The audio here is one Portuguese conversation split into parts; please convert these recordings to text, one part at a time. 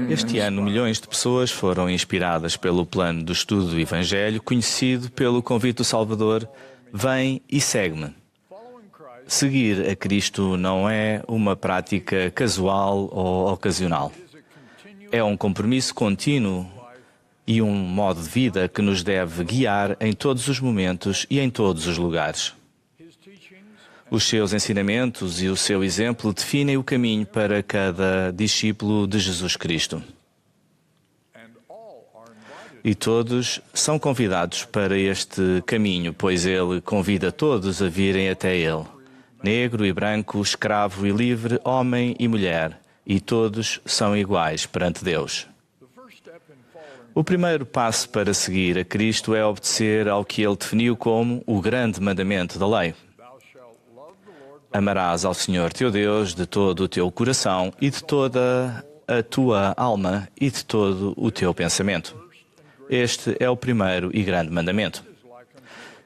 Este ano, milhões de pessoas foram inspiradas pelo plano do estudo do Evangelho, conhecido pelo convite do Salvador: vem e segue-me. Seguir a Cristo não é uma prática casual ou ocasional. É um compromisso contínuo e um modo de vida que nos deve guiar em todos os momentos e em todos os lugares. Os seus ensinamentos e o seu exemplo definem o caminho para cada discípulo de Jesus Cristo. E todos são convidados para este caminho, pois Ele convida todos a virem até Ele. Negro e branco, escravo e livre, homem e mulher, e todos são iguais perante Deus. O primeiro passo para seguir a Cristo é obedecer ao que Ele definiu como o grande mandamento da lei. Amarás ao Senhor teu Deus de todo o teu coração e de toda a tua alma e de todo o teu pensamento. Este é o primeiro e grande mandamento.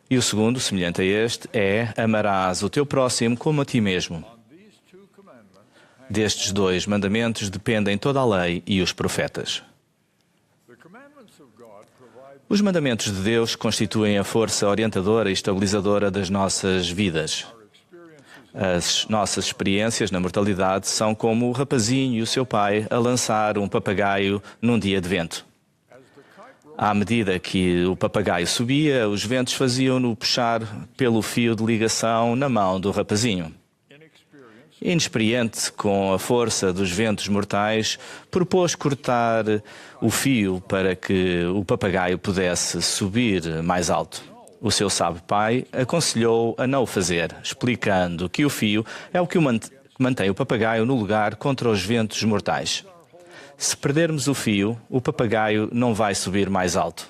E o segundo, semelhante a este, é: amarás o teu próximo como a ti mesmo. Destes dois mandamentos dependem toda a lei e os profetas. Os mandamentos de Deus constituem a força orientadora e estabilizadora das nossas vidas. As nossas experiências na mortalidade são como o rapazinho e o seu pai a lançar um papagaio num dia de vento. À medida que o papagaio subia, os ventos faziam-no puxar pelo fio de ligação na mão do rapazinho. Inexperiente com a força dos ventos mortais, propôs cortar o fio para que o papagaio pudesse subir mais alto. O seu sábio pai aconselhou a não o fazer, explicando que o fio é o que mantém o papagaio no lugar contra os ventos mortais. Se perdermos o fio, o papagaio não vai subir mais alto.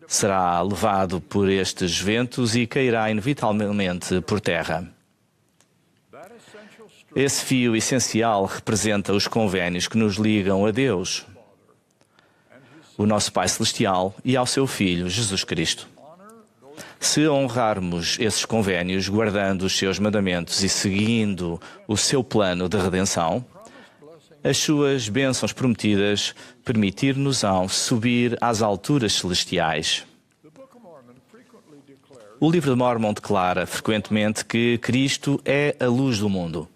Será levado por estes ventos e cairá inevitavelmente por terra. Esse fio essencial representa os convénios que nos ligam a Deus, o nosso Pai Celestial, e ao seu Filho, Jesus Cristo. Se honrarmos esses convénios, guardando os seus mandamentos e seguindo o seu plano de redenção, as suas bênçãos prometidas permitir-nos-ão subir às alturas celestiais. O livro de Mórmon declara frequentemente que Cristo é a luz do mundo.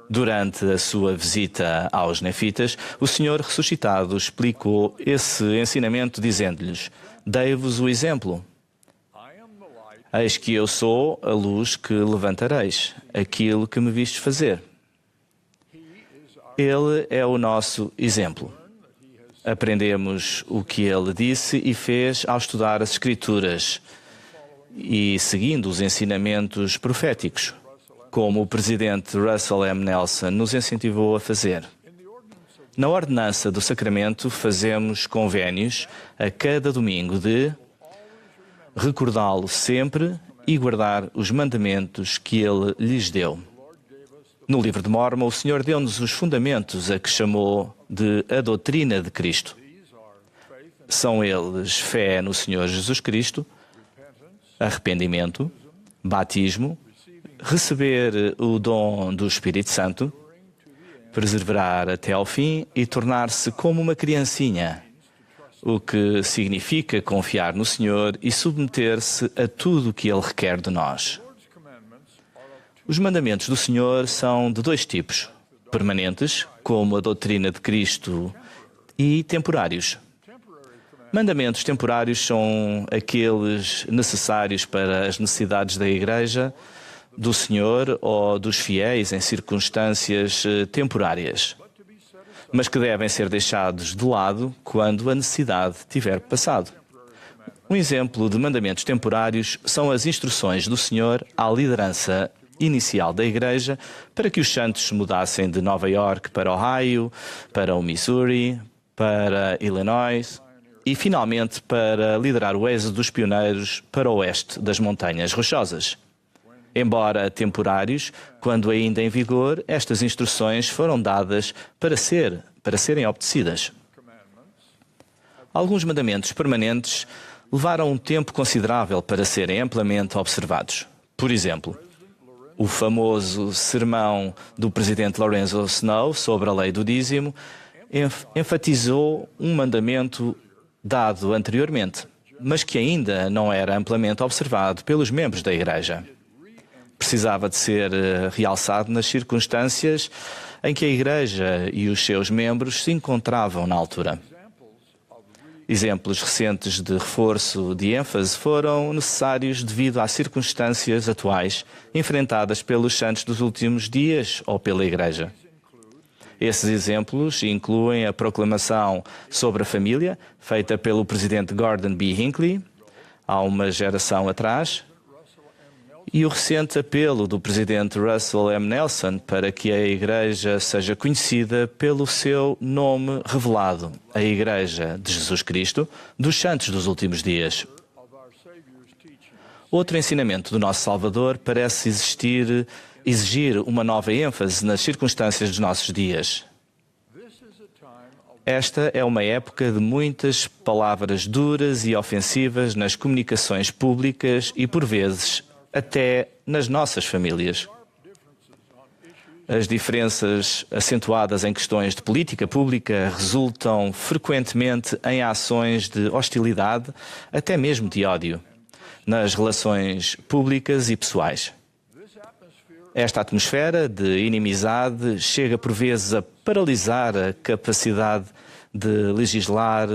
Durante a sua visita aos nefitas, o Senhor ressuscitado explicou esse ensinamento dizendo-lhes: dei-vos o exemplo. Eis que eu sou a luz que levantareis, aquilo que me vistes fazer. Ele é o nosso exemplo. Aprendemos o que ele disse e fez ao estudar as Escrituras e seguindo os ensinamentos proféticos, como o presidente Russell M. Nelson nos incentivou a fazer. Na ordenança do sacramento, fazemos convénios a cada domingo de recordá-lo sempre e guardar os mandamentos que ele lhes deu. No livro de Mórmon, o Senhor deu-nos os fundamentos a que chamou de a doutrina de Cristo. São eles fé no Senhor Jesus Cristo, arrependimento, batismo, receber o dom do Espírito Santo, perseverar até ao fim e tornar-se como uma criancinha, o que significa confiar no Senhor e submeter-se a tudo o que Ele requer de nós. Os mandamentos do Senhor são de dois tipos: permanentes, como a doutrina de Cristo, e temporários. Mandamentos temporários são aqueles necessários para as necessidades da Igreja, do Senhor ou dos fiéis em circunstâncias temporárias, mas que devem ser deixados de lado quando a necessidade tiver passado. Um exemplo de mandamentos temporários são as instruções do Senhor à liderança inicial da Igreja para que os santos se mudassem de Nova York para Ohio, para o Missouri, para Illinois e, finalmente, para liderar o êxodo dos pioneiros para o oeste das Montanhas Rochosas. Embora temporários, quando ainda em vigor, estas instruções foram dadas para serem obedecidas. Alguns mandamentos permanentes levaram um tempo considerável para serem amplamente observados. Por exemplo, O famoso sermão do presidente Lorenzo Snow sobre a lei do dízimo enfatizou um mandamento dado anteriormente, mas que ainda não era amplamente observado pelos membros da Igreja. Precisava de ser realçado nas circunstâncias em que a Igreja e os seus membros se encontravam na altura. Exemplos recentes de reforço de ênfase foram necessários devido às circunstâncias atuais enfrentadas pelos santos dos últimos dias ou pela Igreja. Esses exemplos incluem a proclamação sobre a família, feita pelo presidente Gordon B. Hinckley, há uma geração atrás, e o recente apelo do presidente Russell M. Nelson para que a Igreja seja conhecida pelo seu nome revelado, a Igreja de Jesus Cristo dos Santos dos Últimos Dias. Outro ensinamento do nosso Salvador parece exigir uma nova ênfase nas circunstâncias dos nossos dias. Esta é uma época de muitas palavras duras e ofensivas nas comunicações públicas e, por vezes, até nas nossas famílias. As diferenças acentuadas em questões de política pública resultam frequentemente em ações de hostilidade, até mesmo de ódio, nas relações públicas e pessoais. Esta atmosfera de inimizade chega por vezes a paralisar a capacidade de legislar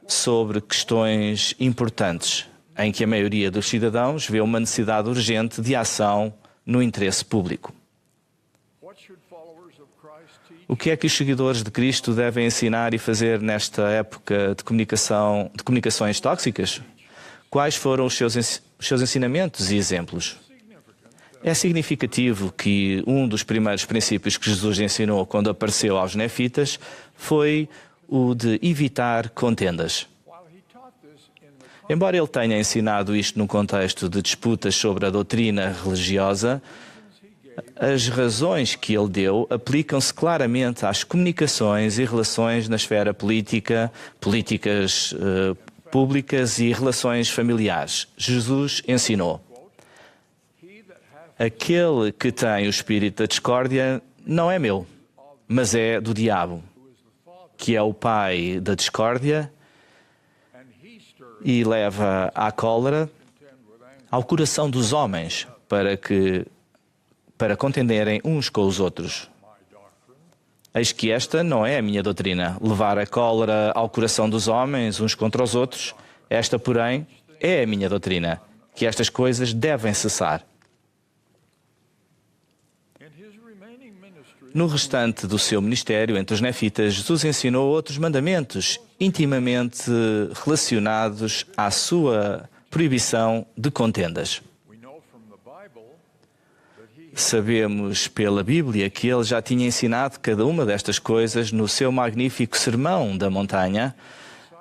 sobre questões importantes, em que a maioria dos cidadãos vê uma necessidade urgente de ação no interesse público. O que é que os seguidores de Cristo devem ensinar e fazer nesta época de comunicações tóxicas? Quais foram os seus ensinamentos e exemplos? É significativo que um dos primeiros princípios que Jesus ensinou quando apareceu aos nefitas foi o de evitar contendas. Embora ele tenha ensinado isto num contexto de disputas sobre a doutrina religiosa, as razões que ele deu aplicam-se claramente às comunicações e relações na esfera política, políticas públicas e relações familiares. Jesus ensinou: aquele que tem o espírito da discórdia não é meu, mas é do diabo, que é o pai da discórdia e leva à cólera ao coração dos homens para contenderem uns com os outros. Eis que esta não é a minha doutrina, levar a cólera ao coração dos homens uns contra os outros. Esta, porém, é a minha doutrina, que estas coisas devem cessar. No restante do seu ministério entre os nefitas, Jesus ensinou outros mandamentos intimamente relacionados à sua proibição de contendas. Sabemos pela Bíblia que ele já tinha ensinado cada uma destas coisas no seu magnífico Sermão da Montanha,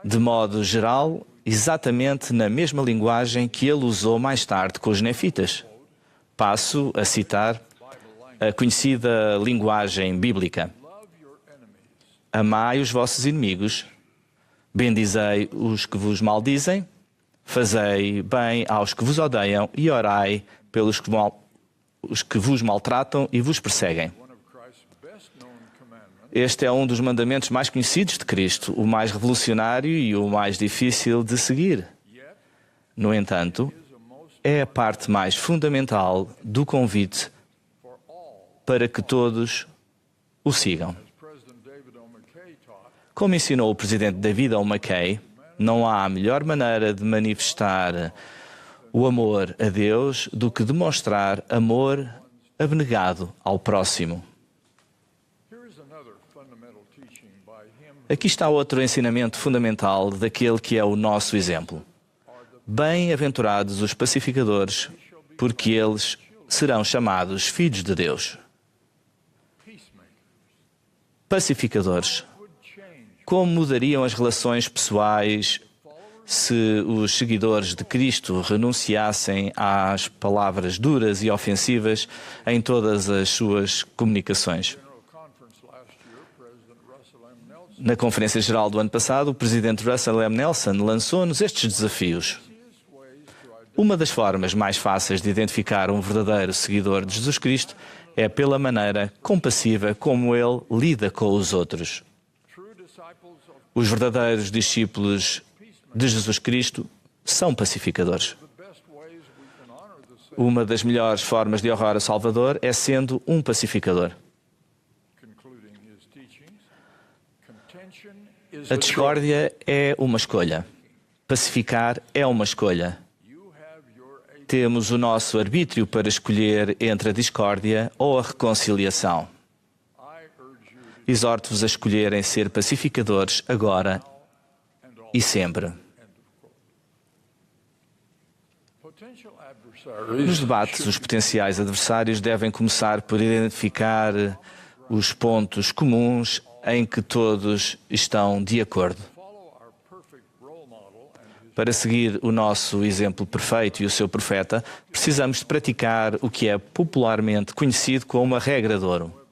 de modo geral, exatamente na mesma linguagem que ele usou mais tarde com os nefitas. Passo a citar a conhecida linguagem bíblica: amai os vossos inimigos, bendizei os que vos maldizem, fazei bem aos que vos odeiam e orai pelos que vos maltratam e vos perseguem. Este é um dos mandamentos mais conhecidos de Cristo, o mais revolucionário e o mais difícil de seguir. No entanto, é a parte mais fundamental do convite para que todos o sigam. Como ensinou o presidente David O. McKay, não há melhor maneira de manifestar o amor a Deus do que demonstrar amor abnegado ao próximo. Aqui está outro ensinamento fundamental daquele que é o nosso exemplo. Bem-aventurados os pacificadores, porque eles serão chamados filhos de Deus. Pacificadores. Como mudariam as relações pessoais se os seguidores de Cristo renunciassem às palavras duras e ofensivas em todas as suas comunicações? Na Conferência Geral do ano passado, o presidente Russell M. Nelson lançou-nos estes desafios. Uma das formas mais fáceis de identificar um verdadeiro seguidor de Jesus Cristo é pela maneira compassiva como ele lida com os outros. Os verdadeiros discípulos de Jesus Cristo são pacificadores. Uma das melhores formas de honrar o Salvador é sendo um pacificador. A discórdia é uma escolha. Pacificar é uma escolha. Temos o nosso arbítrio para escolher entre a discórdia ou a reconciliação. Exorto-vos a escolherem ser pacificadores agora e sempre. Nos debates, os potenciais adversários devem começar por identificar os pontos comuns em que todos estão de acordo. Para seguir o nosso exemplo perfeito e o seu profeta, precisamos de praticar o que é popularmente conhecido como a regra de ouro.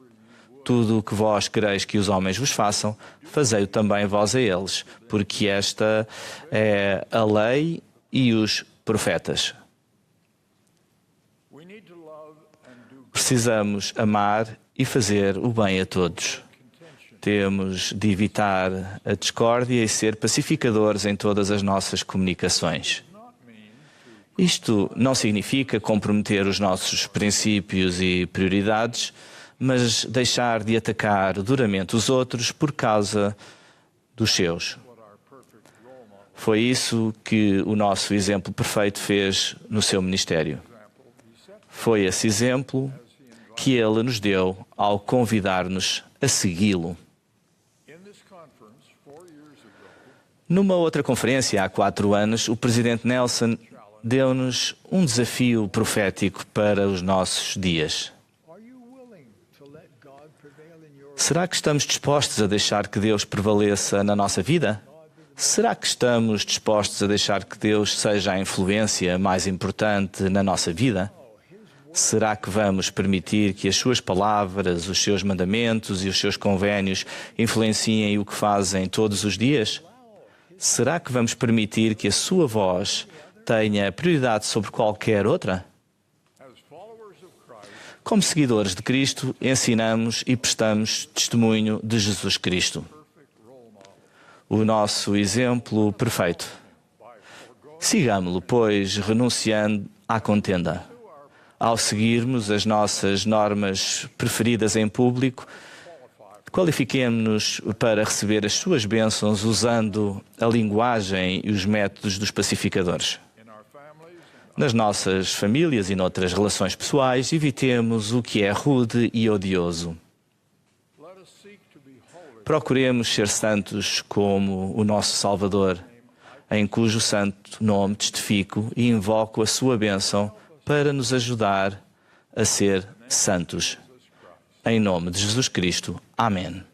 Tudo o que vós quereis que os homens vos façam, fazei-o também vós a eles, porque esta é a lei e os profetas. Precisamos amar e fazer o bem a todos. Temos de evitar a discórdia e ser pacificadores em todas as nossas comunicações. Isto não significa comprometer os nossos princípios e prioridades, mas deixar de atacar duramente os outros por causa dos seus. Foi isso que o nosso exemplo perfeito fez no seu ministério. Foi esse exemplo que ele nos deu ao convidar-nos a segui-lo. Numa outra conferência, há 4 anos, o presidente Nelson deu-nos um desafio profético para os nossos dias. Será que estamos dispostos a deixar que Deus prevaleça na nossa vida? Será que estamos dispostos a deixar que Deus seja a influência mais importante na nossa vida? Será que vamos permitir que as suas palavras, os seus mandamentos e os seus convénios influenciem o que fazem todos os dias? Será que vamos permitir que a sua voz tenha prioridade sobre qualquer outra? Como seguidores de Cristo, ensinamos e prestamos testemunho de Jesus Cristo, o nosso exemplo perfeito. Sigamo-lo, pois, renunciando à contenda. Ao seguirmos as nossas normas preferidas em público, qualifiquemo-nos para receber as suas bênçãos usando a linguagem e os métodos dos pacificadores. Nas nossas famílias e noutras relações pessoais, evitemos o que é rude e odioso. Procuremos ser santos como o nosso Salvador, em cujo santo nome testifico e invoco a sua bênção para nos ajudar a ser santos. Em nome de Jesus Cristo. Amém.